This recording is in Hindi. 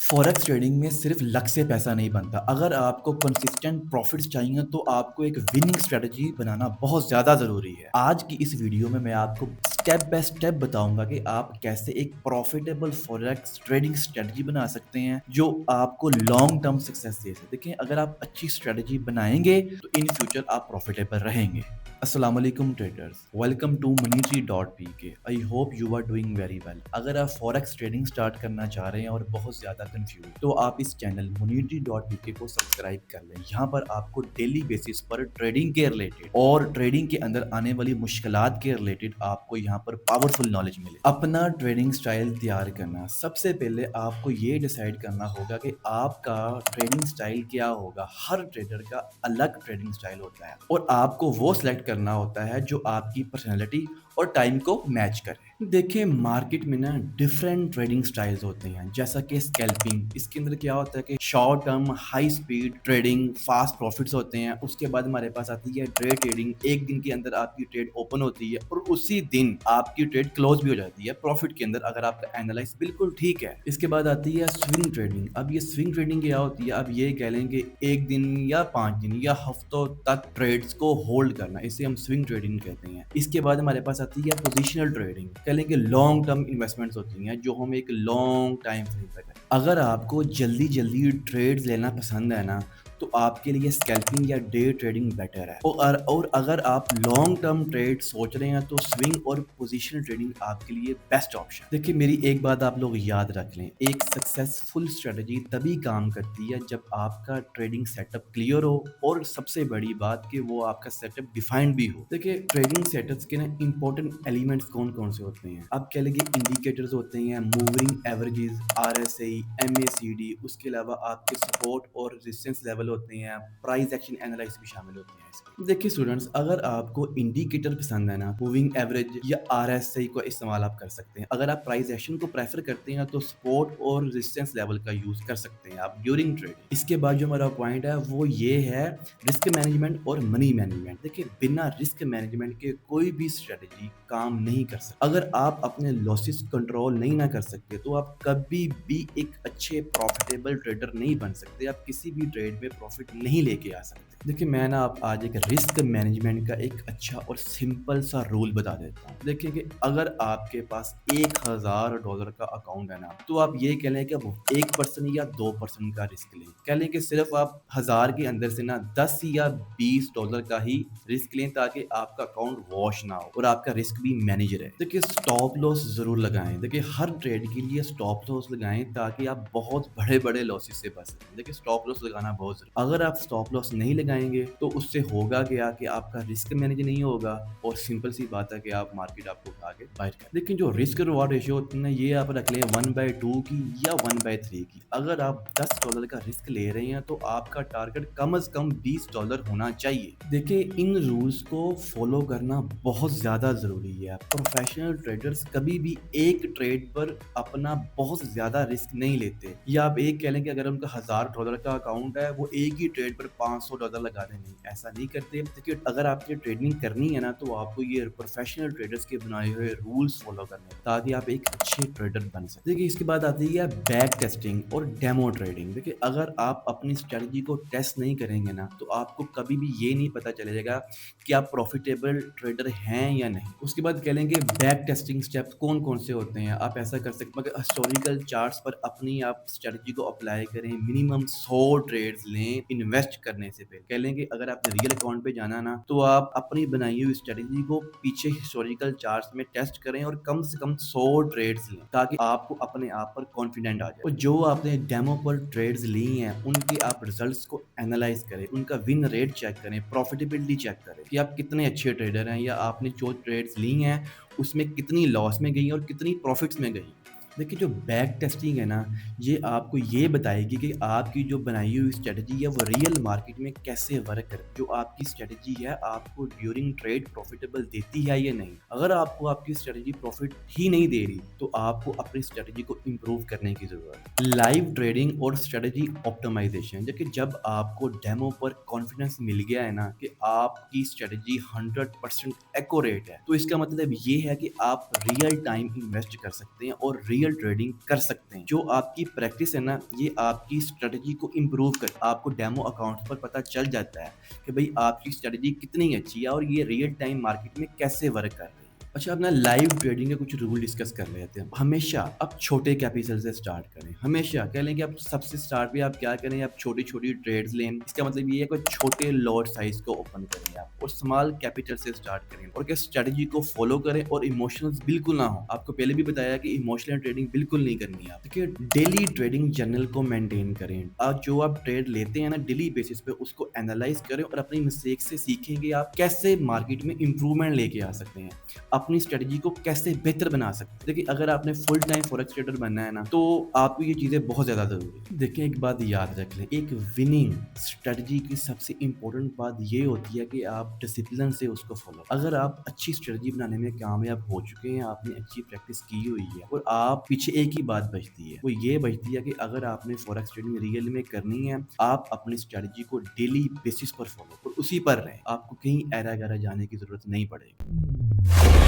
फॉरेक्स ट्रेडिंग में सिर्फ लक से पैसा नहीं बनता। अगर आपको कंसिस्टेंट प्रॉफिट्स चाहिए तो आपको एक विनिंग स्ट्रेटजी बनाना बहुत ज़्यादा ज़रूरी है। आज की इस वीडियो में मैं आपको स्टेप बाय स्टेप बताऊंगा कि आप कैसे एक प्रॉफिटेबल फॉरेक्स ट्रेडिंग स्ट्रेटजी बना सकते हैं जो आपको लॉन्ग टर्म सक्सेस दे सके। देखिए, अगर आप अच्छी स्ट्रेटजी बनाएंगे तो इन फ्यूचर आप प्रॉफिटेबल रहेंगे। अस्सलाम वालेकुम traders, welcome to moneytree.pk। I hope you are doing very well. अगर आप फॉरेक्स ट्रेडिंग स्टार्ट करना चाह रहे हैं और बहुत ज़्यादा कंफ्यूज, तो आप इस चैनल moneytree.pk को सब्सक्राइब कर लें। यहाँ पर आपको डेली बेसिस पर ट्रेडिंग के रिलेटेड और ट्रेडिंग के अंदर आने वाली मुश्किलात के रिलेटेड आपको यहाँ पर पावरफुल नॉलेज मिले। अपना ट्रेडिंग स्टाइल तैयार करना, सबसे पहले आपको ये डिसाइड करना होगा कि आपका ट्रेडिंग स्टाइल क्या होगा। हर ट्रेडर का अलग ट्रेडिंग स्टाइल होता है और आपको वो सिलेक्ट करना होता है जो आपकी पर्सनैलिटी और टाइम को मैच करे। देखिए, मार्केट में ना डिफरेंट ट्रेडिंग स्टाइल्स होते हैं, जैसा कि स्कैल्पिंग। इसके अंदर क्या होता है कि short term high speed trading, fast profits होते हैं। उसके बाद हमारे पास आती है डे ट्रेडिंग। एक दिन के अंदर आपकी ट्रेड ओपन होती है और उसी दिन आपकी ट्रेड क्लोज भी हो जाती है प्रॉफिट के अंदर, अगर आपका एनालाइज बिल्कुल ठीक है। इसके बाद आती है स्विंग ट्रेडिंग। अब ये स्विंग ट्रेडिंग क्या होती है? अब ये कह लें कि एक दिन या 5 दिन या हफ्तों तक ट्रेड्स को होल्ड करना, इसे हम स्विंग ट्रेडिंग कहते हैं। इसके बाद हमारे पास आती है पोजिशनल ट्रेडिंग। कह लें कि लॉन्ग टर्म इन्वेस्टमेंट्स होती हैं जो हम एक लॉन्ग टाइम फ्रेम पे करें। अगर आपको जल्दी जल्दी ट्रेड्स लेना पसंद है ना, तो आपके लिए स्कैल्पिंग या डे ट्रेडिंग बेटर है। और अगर आप लॉन्ग टर्म ट्रेड सोच रहे हैं तो स्विंग और पोजीशनल ट्रेडिंग आपके लिए बेस्ट ऑप्शन। देखिए, मेरी एक बात आप लोग याद रख लें, एक सक्सेसफुल स्ट्रेटजी तभी काम करती है जब आपका ट्रेडिंग सेटअप क्लियर हो और सबसे बड़ी बात कि वो आपका सेटअप डिफाइंड भी हो। देखिए, ट्रेडिंग सेटअप्स के ना इंपॉर्टेंट एलिमेंट्स कौन कौन से होते हैं? आप कह लेंगे इंडिकेटर्स होते हैं, मूविंग एवरेजेस, RSI, MACD। उसके अलावा आपके सपोर्ट और रेजिस्टेंस लेवल होते हैं, प्राइस एक्शन एनालिसिस भी शामिल होते हैं इसमें। देखिए स्टूडेंट्स, अगर आपको इंडिकेटर पसंद है ना, मूविंग एवरेज या RSI को इस्तेमाल आप कर सकते हैं। अगर आप प्राइस एक्शन को प्रेफर करते हैं तो सपोर्ट और रेजिस्टेंस लेवल का यूज कर सकते हैं आप ड्यूरिंग ट्रेडिंग। इसके बाद जो हमारा पॉइंट है वो ये है रिस्क मैनेजमेंट और मनी मैनेजमेंट। देखिए, बिना रिस्क मैनेजमेंट के कोई भी स्ट्रेटजी काम नहीं कर सकती। अगर आप अपने लॉसेस कंट्रोल नहीं ना कर सकते तो आप कभी भी एक अच्छे प्रॉफिटेबल ट्रेडर नहीं बन सकते। आप किसी भी ट्रेड में प्रॉफिट नहीं लेके आ सकते। देखिए, मैं ना आप आज एक रिस्क मैनेजमेंट का एक अच्छा और सिंपल सा रूल बता देता हूँ। देखिए कि अगर आपके पास $1000 का अकाउंट है ना, तो आप ये कह लें कि अब 1% या 2% का रिस्क लें। कह लें कि सिर्फ आप 1000 के अंदर से ना 10 या $20 का ही रिस्क लें, ताकि आपका अकाउंट वॉश ना हो और आपका रिस्क भी मैनेज रहे। देखिए, स्टॉप लॉस जरूर लगाएं। देखिए, हर ट्रेड के लिए स्टॉप लॉस लगाएं ताकि आप बहुत बड़े बड़े लॉसेस से बच सकें। देखिए, स्टॉप लॉस लगाना बहुत जरूरी। अगर आप स्टॉप लॉस नहीं लगाएंगे तो उससे होगा क्या कि आपका रिस्क मैनेज नहीं होगा और सिंपल सी बात है कि आप मार्केट आपको उठा के बाहर कर। लेकिन जो रिस्क रिवॉर्ड रेशियो होती है ना, ये आप रख लें 1/2 की या 1/3 की। अगर आप $10 का रिस्क ले रहे हैं तो आपका टारगेट कम से कम $20 होना चाहिए। देखिए, इन रूल्स को फॉलो करना बहुत ज्यादा जरूरी है। प्रोफेशनल ट्रेडर्स कभी भी एक ट्रेड पर अपना बहुत ज्यादा रिस्क नहीं लेते। या आप एक कह लें कि अगर उनका $1000 का अकाउंट है, वो एक ही ट्रेड पर $500 लगा दें। नहीं, ऐसा नहीं करते। देखिए, अगर आपकी ट्रेडिंग करनी है ना, तो आपको ये प्रोफेशनल ट्रेडर्स के बनाए हुए रूल्स फॉलो करने हैं ताकि आप एक अच्छे ट्रेडर बन सकें। देखिए, इसके बाद आती है बैक टेस्टिंग और डेमो ट्रेडिंग। देखिए, अगर आप अपनी स्ट्रेटजी को टेस्ट नहीं करेंगे ना, तो आपको कभी भी ये नहीं पता चलेगा कि आप प्रॉफिटेबल ट्रेडर हैं या नहीं। उसके बाद कह लेंगे बैक टेस्टिंग स्टेप्स कौन कौन से होते हैं। आप ऐसा कर सकते हैं कि हिस्टोरिकल चार्ट्स पर अपनी आप स्ट्रेटजी को अप्लाई करें। मिनिमम 100 ट्रेड्स लें इन्वेस्ट करने से पहले। कह लेंगे अगर आपने रियल अकाउंट पे जाना ना, तो आप अपनी बनाई हुई स्ट्रेटजी को पीछे हिस्टोरिकल चार्ट्स में टेस्ट करें और कम से कम 100 ट्रेड्स लें, ताकि आपको अपने आप पर कॉन्फिडेंट आ जाए। और जो आपने डेमो पर ट्रेड्स ली हैं, उनके आप रिजल्ट्स को एनालाइज करें, उनका विन रेट चेक करें, प्रॉफिटेबिलिटी चेक करें कि आप कितने अच्छे ट्रेडर हैं, या आपने जो ट्रेड्स ली हैं उसमें कितनी लॉस में गई और कितनी प्रॉफिट्स में गई। देखिए, जो बैक टेस्टिंग है ना, ये आपको ये बताएगी कि आपकी जो बनाई हुई स्ट्रेटजी है वो रियल मार्केट में कैसे वर्क करे। जो आपकी स्ट्रेटजी है आपको ड्यूरिंग ट्रेड प्रॉफिटेबल देती है या नहीं। अगर आपको आपकी स्ट्रेटजी प्रॉफिट ही नहीं दे रही, तो आपको अपनी स्ट्रेटजी को इम्प्रूव करने की जरूरत है। लाइव ट्रेडिंग और स्ट्रेटजी ऑप्टिमाइजेशन। देखिए, जब आपको डेमो पर कॉन्फिडेंस मिल गया है ना कि आपकी स्ट्रेटजी 100% एक्यूरेट है, तो इसका मतलब ये है कि आप रियल टाइम इन्वेस्ट कर सकते हैं और रियल रियल ट्रेडिंग कर सकते हैं। जो आपकी प्रैक्टिस है ना, ये आपकी स्ट्रेटजी को इम्प्रूव कर, आपको डेमो अकाउंट्स पर पता चल जाता है कि भाई आपकी स्ट्रेटजी कितनी अच्छी है और ये रियल टाइम मार्केट में कैसे वर्क कर रही है। अच्छा, अपना लाइव ट्रेडिंग के कुछ रूल डिस्कस कर लेते हैं। हमेशा आप छोटे कैपिटल से स्टार्ट करें। हमेशा कह लें कि आप सबसे स्टार्ट में आप क्या करें, आप छोटी-छोटी ट्रेड्स लें। इसका मतलब ये है कि छोटे लॉट साइज़ को ओपन करें आप और स्मॉल कैपिटल से स्टार्ट करें और क्या स्ट्रेटजी को फॉलो करें और इमोशंस बिल्कुल ना हो। आपको पहले भी बताया कि इमोशनल ट्रेडिंग बिल्कुल नहीं करनी है। देखिए, डेली ट्रेडिंग जर्नल को मेंटेन करें। जो आप ट्रेड लेते हैं ना डेली बेसिस पे, उसको एनालाइज करें और अपनी मिस्टेक से सीखें कि आप कैसे मार्केट में इंप्रूवमेंट लेके आ सकते हैं, अपनी स्ट्रेटजी को कैसे बेहतर बना सकते हैं। देखिए, अगर आपने फुल टाइम फॉरेक्स ट्रेडर बनना है ना, तो आपको ये चीज़ें बहुत ज़्यादा ज़रूरी है। देखिए, एक बात याद रख लें, एक विनिंग स्ट्रेटजी की सबसे इंपॉर्टेंट बात ये होती है कि आप डिसिप्लिन से उसको फॉलो। अगर आप अच्छी स्ट्रेटजी बनाने में कामयाब हो चुके हैं, आपने अच्छी प्रैक्टिस की हुई है और आप पीछे एक ही बात बचती है, वो ये बचती है कि अगर आपने फॉरेक्स ट्रेडिंग रियल में करनी है, आप अपनी स्ट्रेटजी को डेली बेसिस पर फॉलो और उसी पर रहें। आपको कहीं ऐरा गैरा जाने की जरूरत नहीं पड़ेगी।